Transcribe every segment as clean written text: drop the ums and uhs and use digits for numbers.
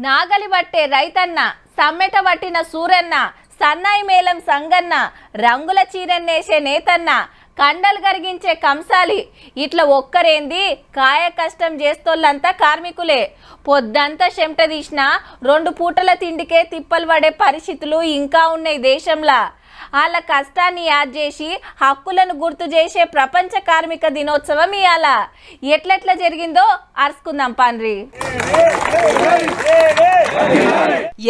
నాగలి బట్టే రైతన్న, సమ్మెట పట్టిన సూరన్న, సన్నాయి మేళం సంగన్న, రంగుల చీరన్నేసే నేతన్న, కండలు కరిగించే కంసాలి, ఇట్లా ఒక్కరేంది కాయ కష్టం చేస్తోళ్ళంతా కార్మికులే. పొద్దంతా చెమట తీసినా 2 పూటల తిండికే తిప్పలు పడే పరిస్థితులు ఇంకా ఉన్నాయి దేశంలో. వాళ్ళ కష్టాన్ని యాద్ చేసి హక్కులను గుర్తు చేసే ప్రపంచ కార్మిక దినోత్సవం ఇవాళ. ఎట్లెట్లా జరిగిందో అరుచుకుందాం పండ్రి.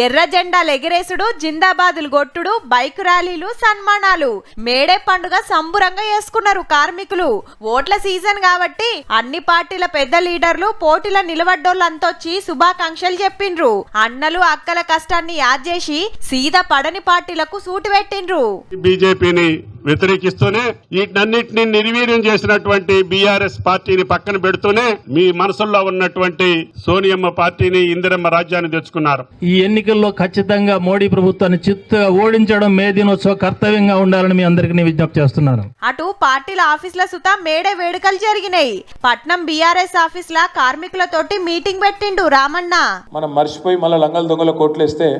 ఎర్ర జెండాలు ఎగిరేసుడు, జిందాబాదులు కొట్టుడు, బైక్ ర్యాలీలు, సన్మానాలు, మేడే పండుగ సంబురంగా చేసుకున్నారు కార్మికులు. ఓట్ల సీజన్ కాబట్టి అన్ని పార్టీల పెద్ద లీడర్లు పోటీల నిలబడ్డోళ్ళంతొచ్చి శుభాకాంక్షలు చెప్పిండ్రు. అన్నలు అక్కల కష్టాన్ని యాద్ చేసి సీదా పడని పార్టీలకు సూటి పెట్టిండ్రు. బీజేపీని వ్యతిరేకిస్తూనే వీటన్నిటిని నిర్వీర్యం చేసినటువంటి బీఆర్ఎస్ పార్టీని పక్కన పెడుతూనే మీ మనసుల్లో ఉన్నటువంటి సోనియమ్మ పార్టీని, ఇందిరమ్మ రాజ్యాన్ని తెచ్చుకున్నారు. ఈ ఎన్నికల్లో ఖచ్చితంగా మోడీ ప్రభుత్వాన్ని చిత్తుగా ఓడించడం మే దినోత్సవ కర్తవ్యంగా ఉండాలని మీ అందరికీ విజ్ఞప్తి చేస్తున్నాను. అటు పార్టీల ఆఫీసుల సుతా మేడే వేడుకలు జరిగినాయి. పట్నం బీఆర్ఎస్ ఆఫీసుల కార్మికులతోటి మీటింగ్ పెట్టిండు రామన్న. మనం మర్చిపోయి మళ్ళీ లంగల దొంగల కోట్లేస్తే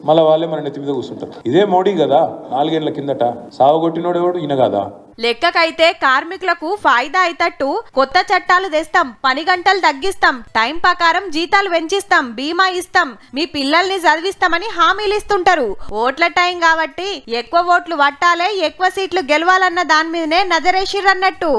మళ్ళీ వాళ్ళే మన నెత్తి మీద కూర్చుంటారు. ఇదే మోడీ కదా 4 ఏళ్ల కిందట సావగొట్టినోడు ఎవడు ఈయన కదా. లెక్కకైతే కార్మికులకు ఫాయిదా అయితట్టు కొత్త చట్టాలు తెస్తాం, పని గంటలు తగ్గిస్తాం, టైం ప్రకారం జీతాలు పెంచిస్తాం, బీమా ఇస్తాం, మీ పిల్లల్ని చదివిస్తామని హామీలు ఇస్తుంటారు. ఓట్ల టైం కాబట్టి ఎక్కువ ఓట్లు పట్టాలే, ఎక్కువ సీట్లు గెలవాలన్న దాని మీదనే నజరేసిర్రన్నట్టు.